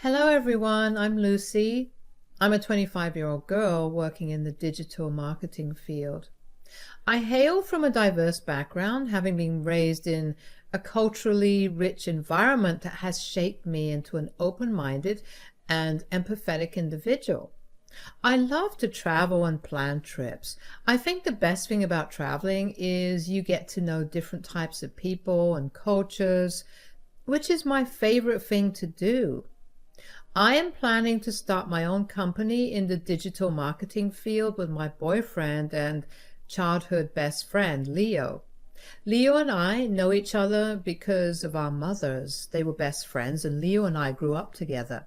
Hello everyone, I'm Lucy. I'm a 25-year-old girl working in the digital marketing field. I hail from a diverse background, having been raised in a culturally rich environment that has shaped me into an open-minded and empathetic individual. I love to travel and plan trips. I think the best thing about traveling is you get to know different types of people and cultures, which is my favorite thing to do. I am planning to start my own company in the digital marketing field with my boyfriend and childhood best friend, Leo. Leo and I know each other because of our mothers. They were best friends, and Leo and I grew up together.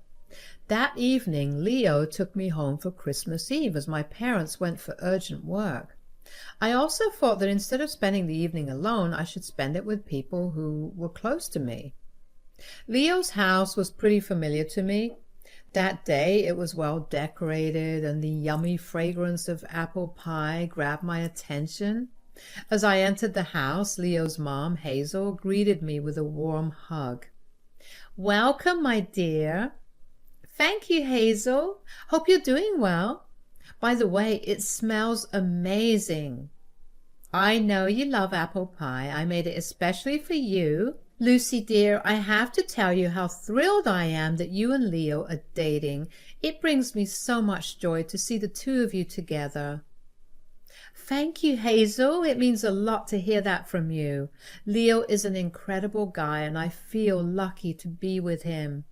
That evening, Leo took me home for Christmas Eve as my parents went for urgent work. I also thought that instead of spending the evening alone, I should spend it with people who were close to me. Leo's house was pretty familiar to me. That day it was well decorated, and the yummy fragrance of apple pie grabbed my attention. As I entered the house, Leo's mom, Hazel, greeted me with a warm hug. "Welcome, my dear." "Thank you, Hazel. Hope you're doing well. By the way, it smells amazing." "I know you love apple pie. I made it especially for you." "Lucy dear, I have to tell you how thrilled I am that you and Leo are dating. It brings me so much joy to see the two of you together." "Thank you, Hazel. It means a lot to hear that from you. Leo is an incredible guy, and I feel lucky to be with him.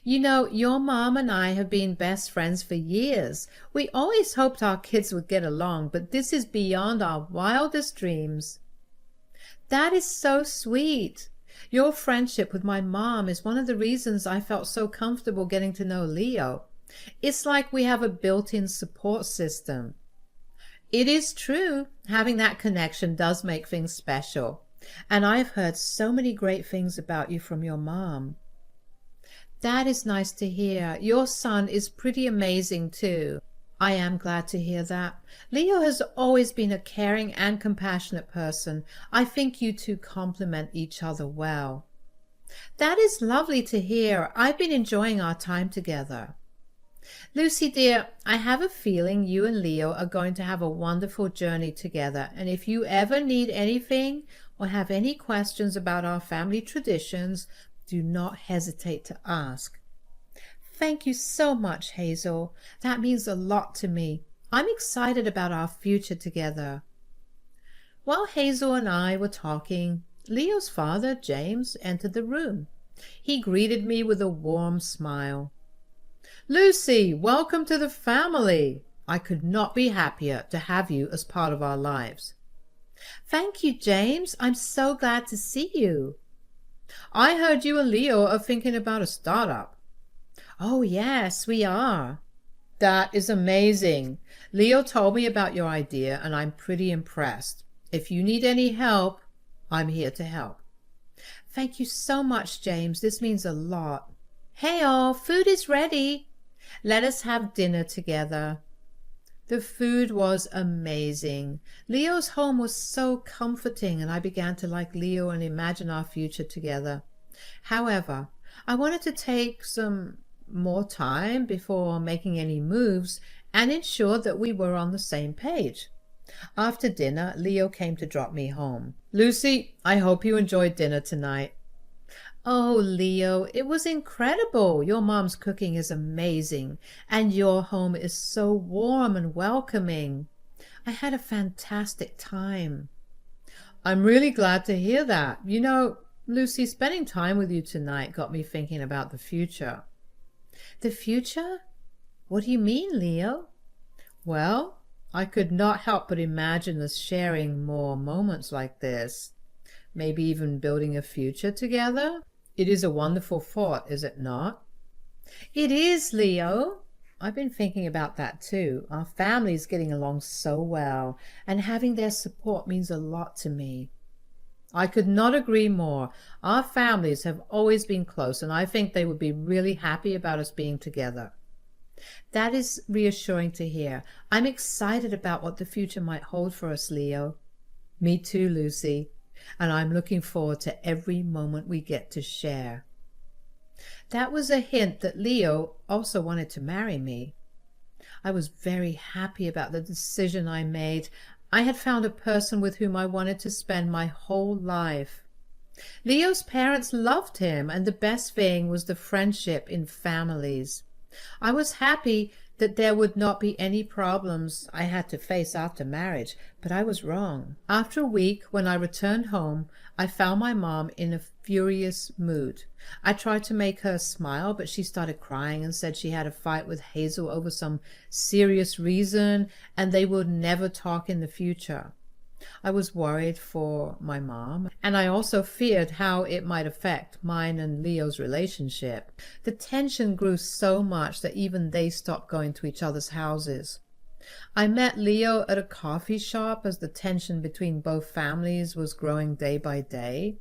You know, your mom and I have been best friends for years. We always hoped our kids would get along, but this is beyond our wildest dreams." "That is so sweet. Your friendship with my mom is one of the reasons I felt so comfortable getting to know Leo. It's like we have a built-in support system." It is true. Having that connection does make things special. And I've heard so many great things about you from your mom. "That is nice to hear. Your son is pretty amazing too." "I am glad to hear that. Leo has always been a caring and compassionate person. I think you two complement each other well." "That is lovely to hear. I've been enjoying our time together." "Lucy dear, I have a feeling you and Leo are going to have a wonderful journey together, and if you ever need anything or have any questions about our family traditions, do not hesitate to ask." "Thank you so much, Hazel. That means a lot to me. I'm excited about our future together." While Hazel and I were talking, Leo's father, James, entered the room. He greeted me with a warm smile. "Lucy, welcome to the family. I could not be happier to have you as part of our lives." "Thank you, James. I'm so glad to see you." "I heard you and Leo are thinking about a startup." "Oh, yes, we are." "That is amazing. Leo told me about your idea, and I'm pretty impressed. If you need any help, I'm here to help." "Thank you so much, James. This means a lot." "Hey all, food is ready. Let us have dinner together." The food was amazing. Leo's home was so comforting, and I began to like Leo and imagine our future together. However, I wanted to take some more time before making any moves and ensure that we were on the same page. After dinner, Leo came to drop me home. "Lucy, I hope you enjoyed dinner tonight." "Oh, Leo, it was incredible. Your mom's cooking is amazing, and your home is so warm and welcoming. I had a fantastic time." "I'm really glad to hear that. You know, Lucy, spending time with you tonight got me thinking about the future." "The future? What do you mean, Leo?" "Well, I could not help but imagine us sharing more moments like this. Maybe even building a future together. It is a wonderful thought, is it not?" "It is, Leo. I've been thinking about that too. Our family's getting along so well, and having their support means a lot to me." "I could not agree more. Our families have always been close, and I think they would be really happy about us being together." "That is reassuring to hear. I'm excited about what the future might hold for us, Leo." "Me too, Lucy. And I'm looking forward to every moment we get to share." That was a hint that Leo also wanted to marry me. I was very happy about the decision I made. I had found a person with whom I wanted to spend my whole life. Leo's parents loved him, and the best thing was the friendship in families. I was happy that there would not be any problems I had to face after marriage, but I was wrong. After a week, when I returned home, I found my mom in a furious mood. I tried to make her smile, but she started crying and said she had a fight with Hazel over some serious reason and they would never talk in the future. I was worried for my mom, and I also feared how it might affect mine and Leo's relationship. The tension grew so much that even they stopped going to each other's houses. I met Leo at a coffee shop as the tension between both families was growing day by day.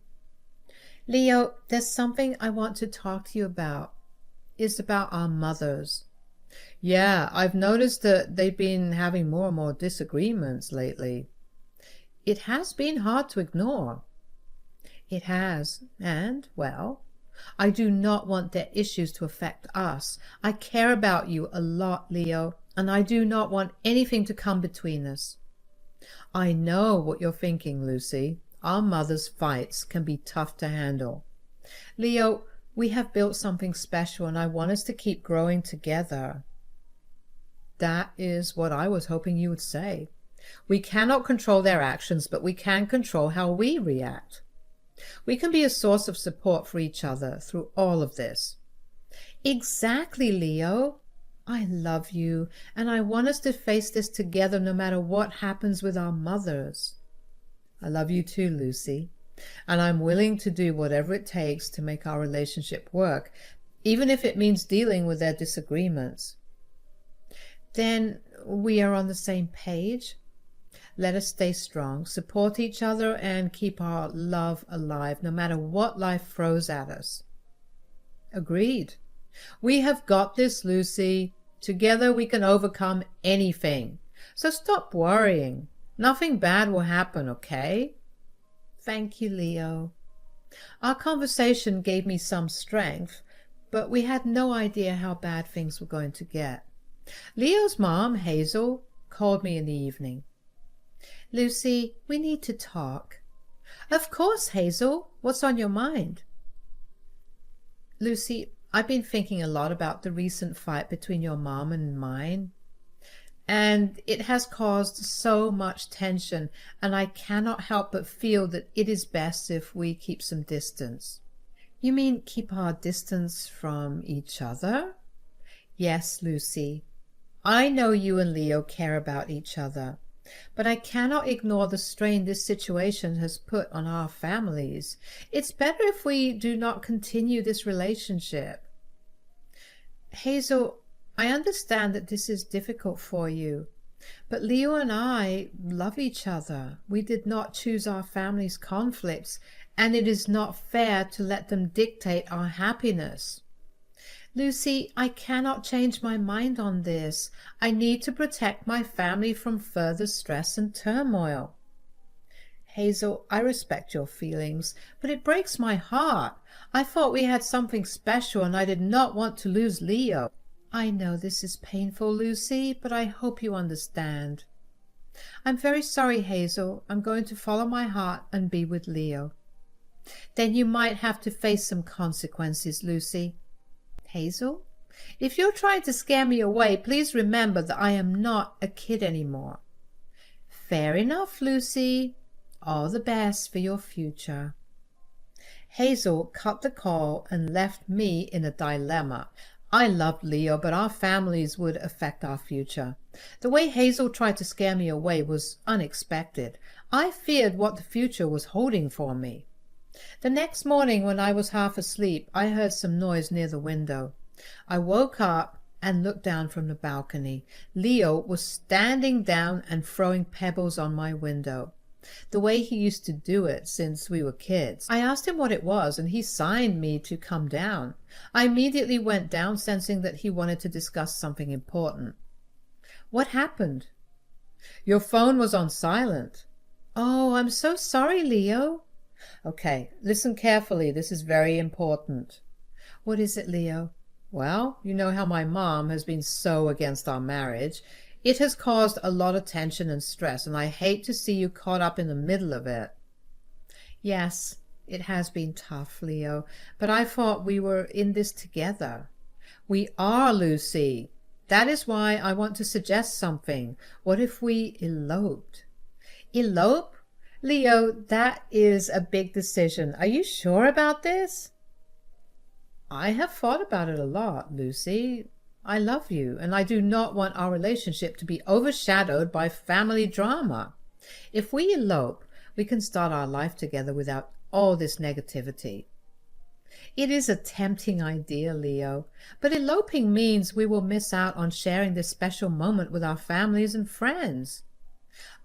Leo, there's something I want to talk to you about. It's about our mothers. Yeah, I've noticed that they've been having more and more disagreements lately. It has been hard to ignore. It has, and, well, I do not want their issues to affect us. I care about you a lot, Leo, and I do not want anything to come between us. I know what you're thinking, Lucy. Our mothers' fights can be tough to handle. Leo, we have built something special, and I want us to keep growing together. That is what I was hoping you would say. We cannot control their actions, but we can control how we react. We can be a source of support for each other through all of this. Exactly, Leo. I love you, and I want us to face this together no matter what happens with our mothers. I love you too, Lucy, and I'm willing to do whatever it takes to make our relationship work, even if it means dealing with their disagreements. Then we are on the same page? Let us stay strong, support each other, and keep our love alive, no matter what life throws at us. Agreed. We have got this, Lucy. Together we can overcome anything. So stop worrying. Nothing bad will happen, okay? Thank you, Leo. Our conversation gave me some strength, but we had no idea how bad things were going to get. Leo's mom, Hazel, called me in the evening. Lucy, we need to talk. Of course, Hazel. What's on your mind? Lucy, I've been thinking a lot about the recent fight between your mom and mine, and it has caused so much tension, and I cannot help but feel that it is best if we keep some distance. You mean keep our distance from each other? Yes, Lucy. I know you and Leo care about each other, but I cannot ignore the strain this situation has put on our families. It's better if we do not continue this relationship. Hazel, I understand that this is difficult for you, but Leo and I love each other. We did not choose our family's conflicts, and it is not fair to let them dictate our happiness. Lucy, I cannot change my mind on this. I need to protect my family from further stress and turmoil. Hazel, I respect your feelings, but it breaks my heart. I thought we had something special, and I did not want to lose Leo. I know this is painful, Lucy, but I hope you understand. I'm very sorry, Hazel. I'm going to follow my heart and be with Leo. Then you might have to face some consequences, Lucy. Hazel, if you're trying to scare me away, please remember that I am not a kid anymore. Fair enough, Lucy. All the best for your future. Hazel cut the call and left me in a dilemma. I loved Leo, but our families would affect our future. The way Hazel tried to scare me away was unexpected. I feared what the future was holding for me. The next morning, when I was half asleep, I heard some noise near the window. I woke up and looked down from the balcony. Leo was standing down and throwing pebbles on my window, the way he used to do it since we were kids. I asked him what it was, and he signed me to come down. I immediately went down, sensing that he wanted to discuss something important. What happened? Your phone was on silent. Oh, I'm so sorry, Leo. Okay, listen carefully. This is very important. What is it, Leo? Well, you know how my mom has been so against our marriage. It has caused a lot of tension and stress, and I hate to see you caught up in the middle of it. Yes, it has been tough, Leo, but I thought we were in this together. We are, Lucy. That is why I want to suggest something. What if we eloped? Elope? Leo, that is a big decision. Are you sure about this? I have thought about it a lot, Lucy. I love you, and I do not want our relationship to be overshadowed by family drama. If we elope, we can start our life together without all this negativity. It is a tempting idea, Leo, but eloping means we will miss out on sharing this special moment with our families and friends.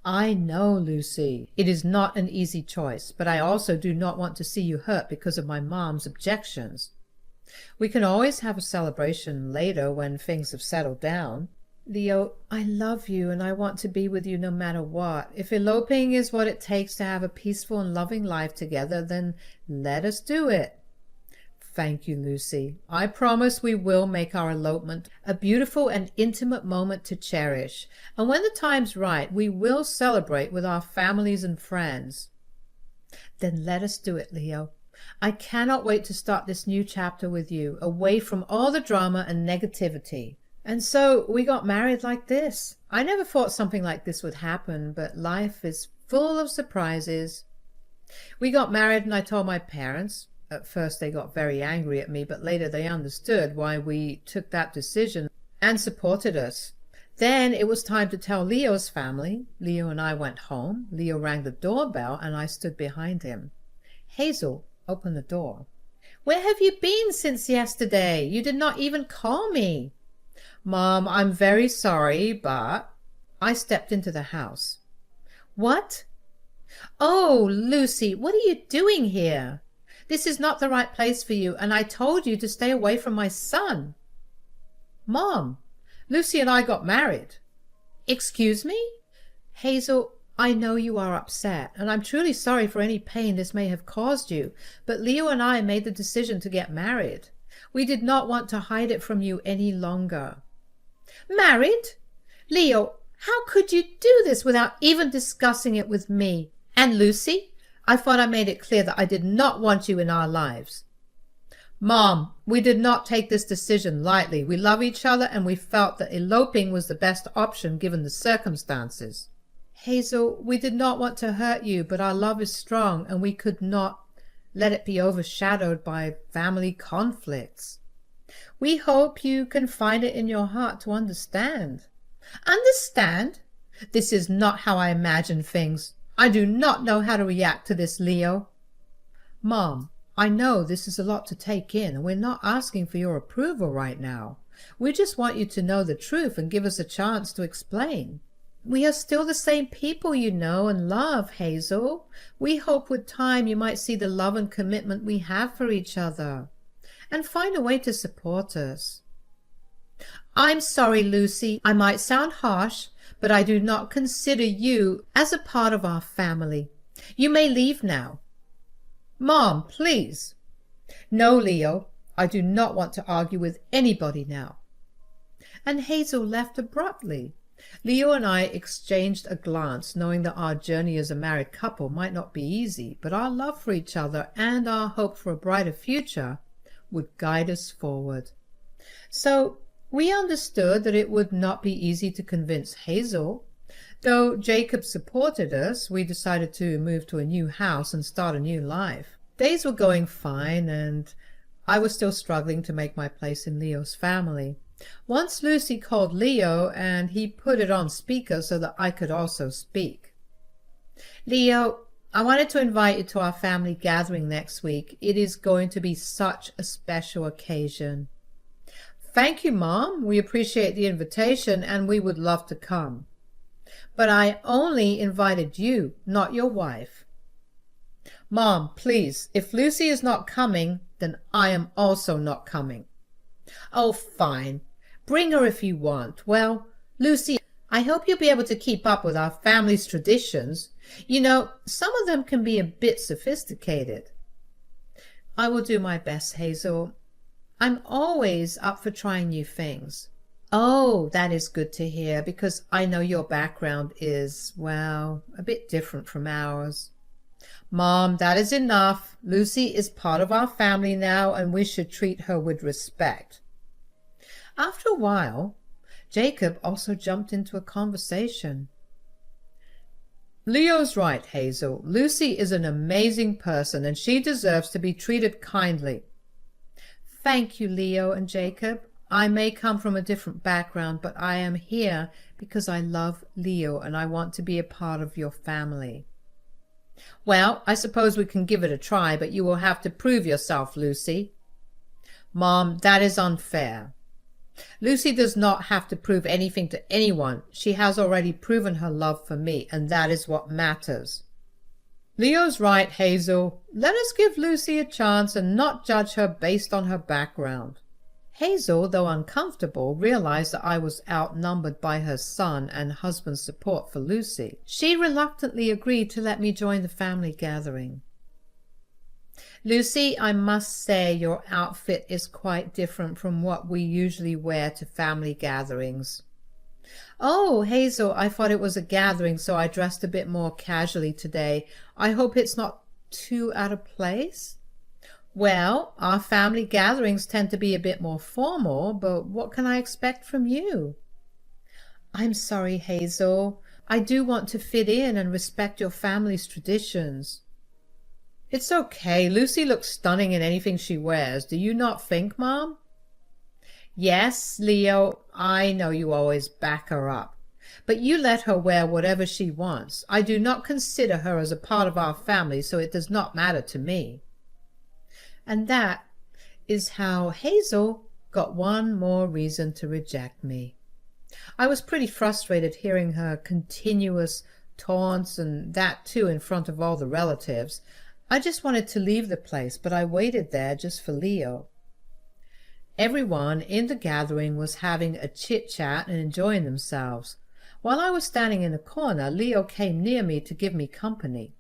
I know, Lucy, it is not an easy choice, but I also do not want to see you hurt because of my mom's objections. We can always have a celebration later when things have settled down. Leo, I love you and I want to be with you no matter what. If eloping is what it takes to have a peaceful and loving life together, then let us do it. Thank you, Lucy. I promise we will make our elopement a beautiful and intimate moment to cherish. And when the time's right, we will celebrate with our families and friends. Then let us do it, Leo. I cannot wait to start this new chapter with you, away from all the drama and negativity. And so we got married like this. I never thought something like this would happen, but life is full of surprises. We got married and I told my parents. At first they got very angry at me, but later they understood why we took that decision and supported us. Then it was time to tell Leo's family. Leo and I went home. Leo rang the doorbell and I stood behind him. Hazel opened the door. Where have you been since yesterday? You did not even call me. Mom, I'm very sorry, but I stepped into the house. What? Oh, Lucy, what are you doing here? This is not the right place for you, and I told you to stay away from my son. Mom, Lucy and I got married. Excuse me? Hazel, I know you are upset, and I'm truly sorry for any pain this may have caused you, but Leo and I made the decision to get married. We did not want to hide it from you any longer. Married? Leo, how could you do this without even discussing it with me? And Lucy? I thought I made it clear that I did not want you in our lives. Mom, we did not take this decision lightly. We love each other and we felt that eloping was the best option given the circumstances. Hazel, we did not want to hurt you, but our love is strong and we could not let it be overshadowed by family conflicts. We hope you can find it in your heart to understand. Understand? This is not how I imagine things. I do not know how to react to this, Leo. Mom, I know this is a lot to take in, and we're not asking for your approval right now. We just want you to know the truth and give us a chance to explain. We are still the same people you know and love, Hazel. We hope with time you might see the love and commitment we have for each other, and find a way to support us. I'm sorry, Lucy. I might sound harsh, but I do not consider you as a part of our family. You may leave now. Mom, please. No, Leo, I do not want to argue with anybody now. And Hazel left abruptly. Leo and I exchanged a glance, knowing that our journey as a married couple might not be easy, but our love for each other and our hope for a brighter future would guide us forward. So we understood that it would not be easy to convince Hazel. Though Jacob supported us, we decided to move to a new house and start a new life. Days were going fine, and I was still struggling to make my place in Leo's family. Once Lucy called Leo, and he put it on speaker so that I could also speak. Leo, I wanted to invite you to our family gathering next week. It is going to be such a special occasion. Thank you, Mom. We appreciate the invitation and we would love to come. But I only invited you, not your wife. Mom, please, if Lucy is not coming, then I am also not coming. Oh, fine. Bring her if you want. Well, Lucy, I hope you'll be able to keep up with our family's traditions. You know, some of them can be a bit sophisticated. I will do my best, Hazel. I'm always up for trying new things. Oh, that is good to hear because I know your background is, well, a bit different from ours. Mom, that is enough. Lucy is part of our family now and we should treat her with respect. After a while, Jacob also jumped into a conversation. Leo's right, Hazel. Lucy is an amazing person and she deserves to be treated kindly. Thank you, Leo and Jacob. I may come from a different background, but I am here because I love Leo and I want to be a part of your family. Well, I suppose we can give it a try, but you will have to prove yourself, Lucy. Mom, that is unfair. Lucy does not have to prove anything to anyone. She has already proven her love for me, and that is what matters. Leo's right, Hazel. Let us give Lucy a chance and not judge her based on her background. Hazel, though uncomfortable, realized that I was outnumbered by her son and husband's support for Lucy. She reluctantly agreed to let me join the family gathering. Lucy, I must say your outfit is quite different from what we usually wear to family gatherings. Oh, Hazel, I thought it was a gathering, so I dressed a bit more casually today. I hope it's not too out of place? Well, our family gatherings tend to be a bit more formal, but what can I expect from you? I'm sorry, Hazel. I do want to fit in and respect your family's traditions. It's okay. Lucy looks stunning in anything she wears. Do you not think, Mom? Yes, Leo, I know you always back her up. But you let her wear whatever she wants. I do not consider her as a part of our family, so it does not matter to me. And that is how Hazel got one more reason to reject me. I was pretty frustrated hearing her continuous taunts, and that too in front of all the relatives. I just wanted to leave the place, but I waited there just for Leo. Everyone in the gathering was having a chit-chat and enjoying themselves. While I was standing in a corner, Leo came near me to give me company.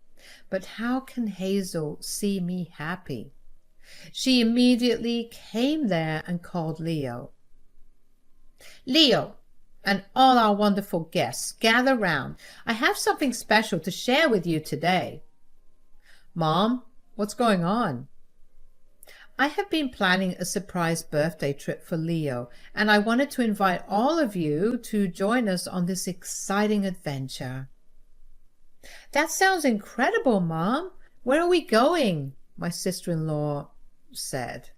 But how can Hazel see me happy? She immediately came there and called Leo. Leo, and all our wonderful guests, gather round. I have something special to share with you today. Mom, what's going on? I have been planning a surprise birthday trip for Leo, and I wanted to invite all of you to join us on this exciting adventure. That sounds incredible, Mom. Where are we going? My sister-in-law said.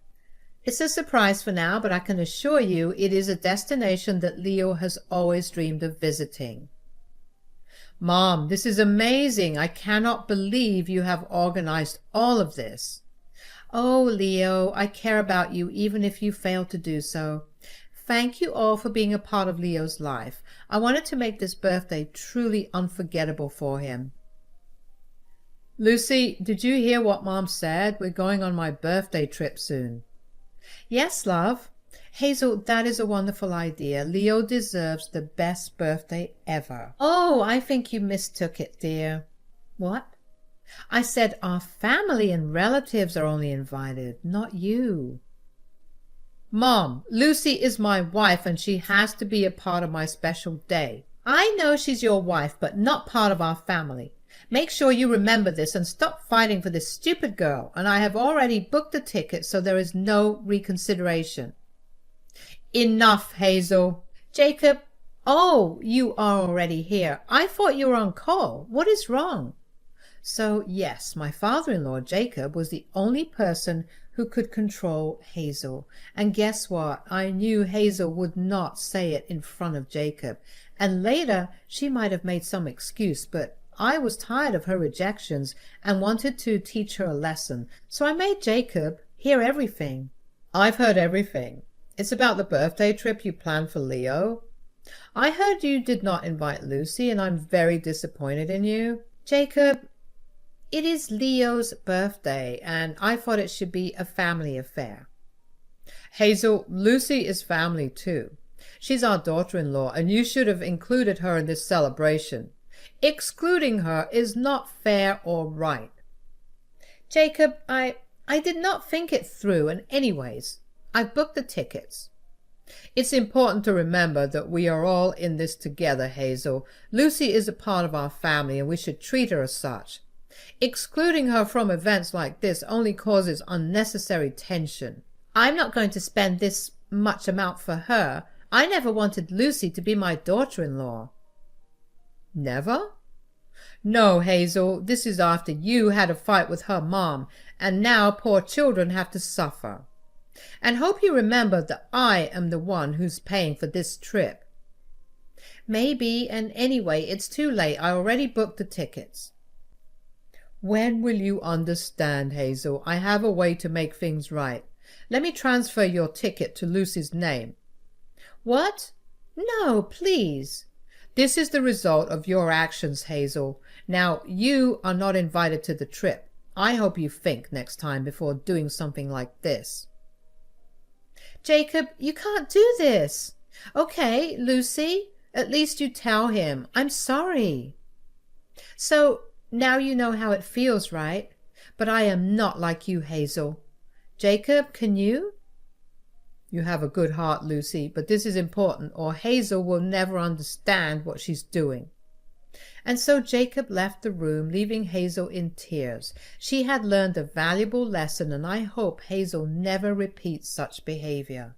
It's a surprise for now, but I can assure you it is a destination that Leo has always dreamed of visiting. Mom, this is amazing. I cannot believe you have organized all of this. Oh, Leo, I care about you even if you fail to do so. Thank you all for being a part of Leo's life. I wanted to make this birthday truly unforgettable for him. Lucy, did you hear what Mom said? We're going on my birthday trip soon. Yes, love. Hazel, that is a wonderful idea. Leo deserves the best birthday ever. Oh, I think you mistook it, dear. What? I said our family and relatives are only invited, not you. Mom, Lucy is my wife and she has to be a part of my special day. I know she's your wife, but not part of our family. Make sure you remember this and stop fighting for this stupid girl, and I have already booked the ticket, so there is no reconsideration. Enough, Hazel. Jacob, oh, you are already here. I thought you were on call. What is wrong? So, yes, my father-in-law, Jacob, was the only person who could control Hazel. And guess what? I knew Hazel would not say it in front of Jacob. And later, she might have made some excuse, but I was tired of her rejections and wanted to teach her a lesson. So I made Jacob hear everything. I've heard everything. It's about the birthday trip you planned for Leo. I heard you did not invite Lucy, and I'm very disappointed in you. Jacob, it is Leo's birthday, and I thought it should be a family affair. Hazel, Lucy is family too. She's our daughter-in-law, and you should have included her in this celebration. Excluding her is not fair or right. Jacob, I did not think it through, and anyways, I've booked the tickets. It's important to remember that we are all in this together, Hazel. Lucy is a part of our family and we should treat her as such. Excluding her from events like this only causes unnecessary tension. I'm not going to spend this much amount for her. I never wanted Lucy to be my daughter-in-law. Never? No, Hazel, this is after you had a fight with her mom, and now poor children have to suffer. And hope you remember that I am the one who's paying for this trip. Maybe, and anyway, it's too late. I already booked the tickets. When will you understand, Hazel? I have a way to make things right. Let me transfer your ticket to Lucy's name. What? No, please. This is the result of your actions, Hazel. Now, you are not invited to the trip. I hope you think next time before doing something like this. Jacob, you can't do this. Okay, Lucy, at least you tell him. I'm sorry. So, now you know how it feels, right? But I am not like you, Hazel. Jacob, can you? You have a good heart, Lucy, but this is important or Hazel will never understand what she's doing. And so Jacob left the room, leaving Hazel in tears. She had learned a valuable lesson, and I hope Hazel never repeats such behavior.